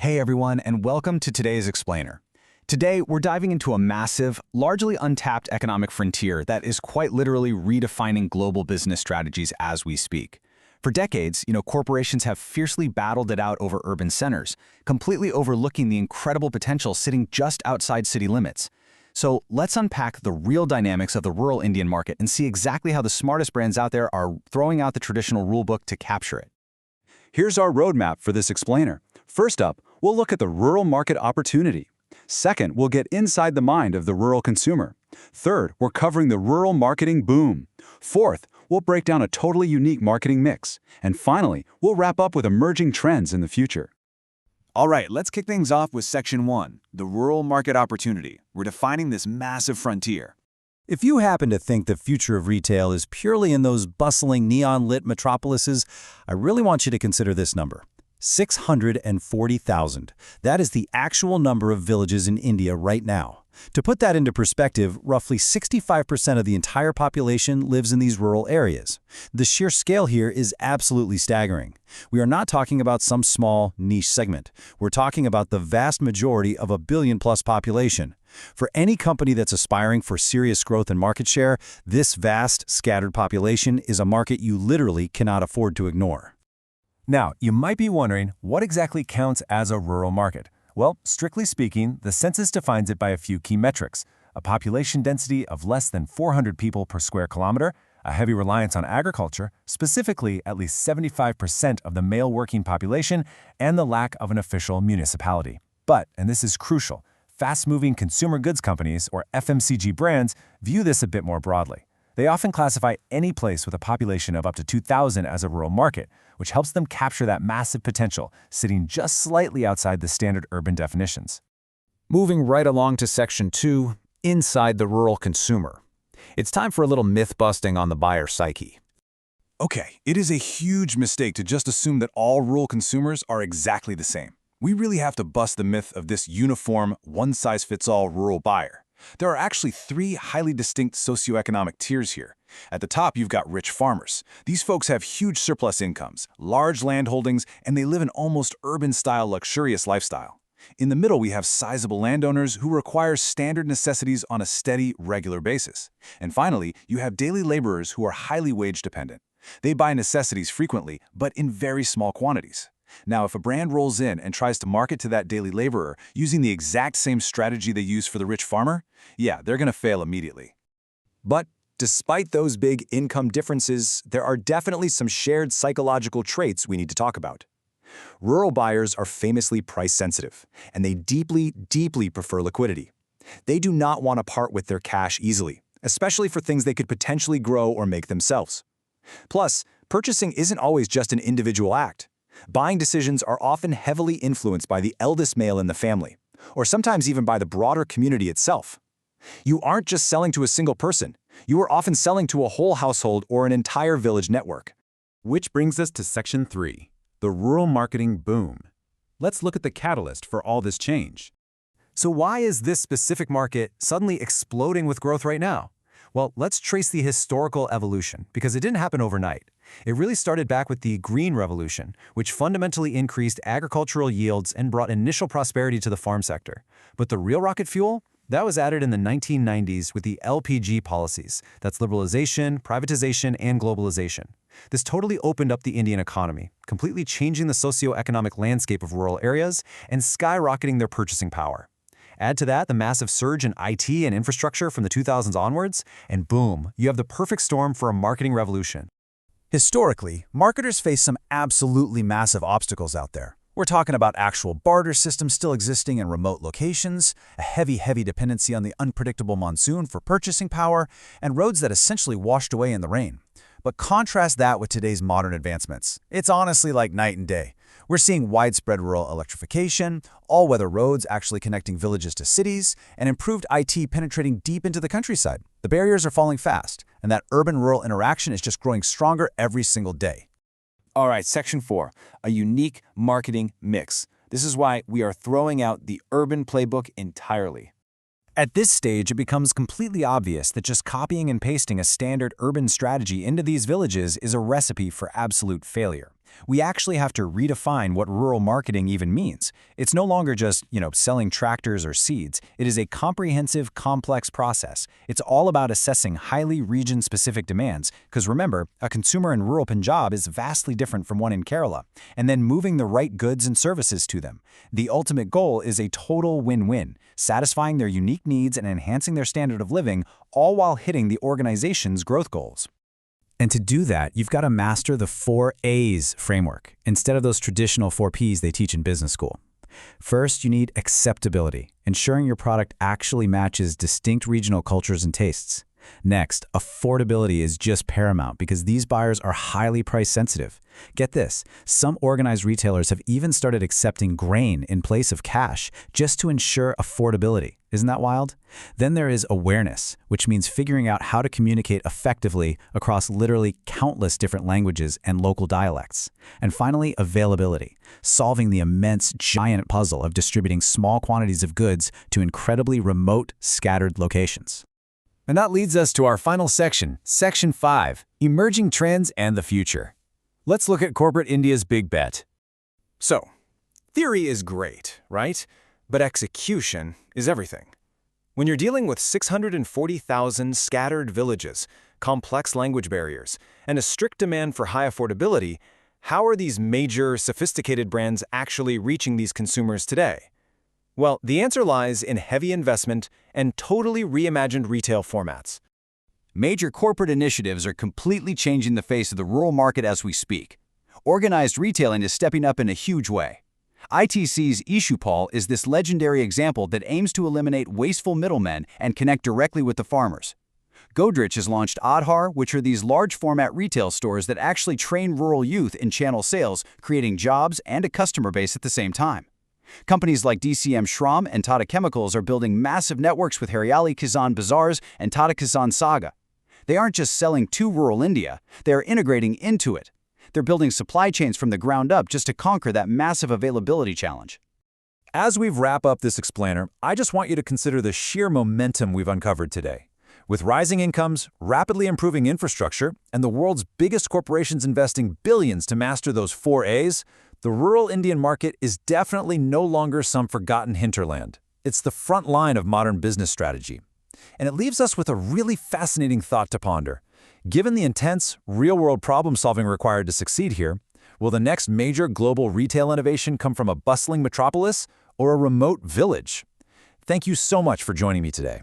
Hey everyone, and welcome to today's Explainer. Today, we're diving into a massive, largely untapped economic frontier that is quite literally redefining global business strategies as we speak. For decades, corporations have fiercely battled it out over urban centers, completely overlooking the incredible potential sitting just outside city limits. So let's unpack the real dynamics of the rural Indian market and see exactly how the smartest brands out there are throwing out the traditional rulebook to capture it. Here's our roadmap for this explainer. First up, we'll look at the rural market opportunity. Second, we'll get inside the mind of the rural consumer. Third, we're covering the rural marketing boom. Fourth, we'll break down a totally unique marketing mix. And finally, we'll wrap up with emerging trends in the future. All right, let's kick things off with Section 1, the rural market opportunity. We're defining this massive frontier. If you happen to think the future of retail is purely in those bustling neon-lit metropolises, I really want you to consider this number. 640,000. That is the actual number of villages in India right now. To put that into perspective, roughly 65% of the entire population lives in these rural areas. The sheer scale here is absolutely staggering. We are not talking about some small, niche segment. We're talking about the vast majority of a billion-plus population. For any company that's aspiring for serious growth and market share, this vast, scattered population is a market you literally cannot afford to ignore. Now, you might be wondering, what exactly counts as a rural market? Well, strictly speaking, the census defines it by a few key metrics: a population density of less than 400 people per square kilometer, a heavy reliance on agriculture, specifically at least 75% of the male working population, and the lack of an official municipality. But, and this is crucial, fast-moving consumer goods companies, or FMCG brands, view this a bit more broadly. They often classify any place with a population of up to 2,000 as a rural market, which helps them capture that massive potential, sitting just slightly outside the standard urban definitions. Moving right along to Section 2, inside the rural consumer. It's time for a little myth-busting on the buyer psyche. Okay, it is a huge mistake to just assume that all rural consumers are exactly the same. We really have to bust the myth of this uniform, one-size-fits-all rural buyer. There are actually three highly distinct socioeconomic tiers here. At the top, you've got rich farmers. These folks have huge surplus incomes, large land holdings, and they live an almost urban-style luxurious lifestyle. In the middle, we have sizable landowners who require standard necessities on a steady, regular basis. And finally, you have daily laborers who are highly wage-dependent. They buy necessities frequently, but in very small quantities. Now, if a brand rolls in and tries to market to that daily laborer using the exact same strategy they use for the rich farmer, yeah, they're going to fail immediately. But despite those big income differences, there are definitely some shared psychological traits we need to talk about. Rural buyers are famously price-sensitive, and they deeply, deeply prefer liquidity. They do not want to part with their cash easily, especially for things they could potentially grow or make themselves. Plus, purchasing isn't always just an individual act. Buying decisions are often heavily influenced by the eldest male in the family, or sometimes even by the broader community itself. You aren't just selling to a single person. You are often selling to a whole household or an entire village network. Which brings us to Section 3, the rural marketing boom. Let's look at the catalyst for all this change. So why is this specific market suddenly exploding with growth right now? Well, let's trace the historical evolution, because it didn't happen overnight. It really started back with the Green Revolution, which fundamentally increased agricultural yields and brought initial prosperity to the farm sector. But the real rocket fuel? That was added in the 1990s with the LPG policies. That's liberalization, privatization, and globalization. This totally opened up the Indian economy, completely changing the socioeconomic landscape of rural areas and skyrocketing their purchasing power. Add to that the massive surge in IT and infrastructure from the 2000s onwards, and boom, you have the perfect storm for a marketing revolution. Historically, marketers face some absolutely massive obstacles out there. We're talking about actual barter systems still existing in remote locations, a heavy dependency on the unpredictable monsoon for purchasing power, and roads that essentially washed away in the rain. But contrast that with today's modern advancements. It's honestly like night and day. We're seeing widespread rural electrification, all-weather roads actually connecting villages to cities, and improved IT penetrating deep into the countryside. The barriers are falling fast, and that urban-rural interaction is just growing stronger every single day. All right, Section 4, a unique marketing mix. This is why we are throwing out the urban playbook entirely. At this stage, it becomes completely obvious that just copying and pasting a standard urban strategy into these villages is a recipe for absolute failure. We actually have to redefine what rural marketing even means. It's no longer just, selling tractors or seeds. It is a comprehensive, complex process. It's all about assessing highly region-specific demands, because remember, a consumer in rural Punjab is vastly different from one in Kerala, and then moving the right goods and services to them. The ultimate goal is a total win-win, satisfying their unique needs and enhancing their standard of living, all while hitting the organization's growth goals. And to do that, you've got to master the 4 A's framework, instead of those traditional 4 P's they teach in business school. First, you need acceptability, ensuring your product actually matches distinct regional cultures and tastes. Next, affordability is just paramount because these buyers are highly price sensitive. Get this, some organized retailers have even started accepting grain in place of cash just to ensure affordability. Isn't that wild? Then there is awareness, which means figuring out how to communicate effectively across literally countless different languages and local dialects. And finally, availability, solving the immense, giant puzzle of distributing small quantities of goods to incredibly remote, scattered locations. And that leads us to our final section, Section 5, Emerging Trends and the Future. Let's look at corporate India's big bet. So, theory is great, right? But execution is everything. When you're dealing with 640,000 scattered villages, complex language barriers, and a strict demand for high affordability, how are these major, sophisticated brands actually reaching these consumers today? Well, the answer lies in heavy investment and totally reimagined retail formats. Major corporate initiatives are completely changing the face of the rural market as we speak. Organized retailing is stepping up in a huge way. ITC's Ishupal is this legendary example that aims to eliminate wasteful middlemen and connect directly with the farmers. Godrej has launched Aadhaar, which are these large-format retail stores that actually train rural youth in channel sales, creating jobs and a customer base at the same time. Companies like DCM Shram and Tata Chemicals are building massive networks with Hariali Kisan Bazaars and Tata Kisan Saga. They aren't just selling to rural India, they are integrating into it. They're building supply chains from the ground up just to conquer that massive availability challenge. As we wrap up this explainer, I just want you to consider the sheer momentum we've uncovered today. With rising incomes, rapidly improving infrastructure, and the world's biggest corporations investing billions to master those 4 A's, the rural Indian market is definitely no longer some forgotten hinterland. It's the front line of modern business strategy. And it leaves us with a really fascinating thought to ponder. Given the intense, real-world problem-solving required to succeed here, will the next major global retail innovation come from a bustling metropolis or a remote village? Thank you so much for joining me today.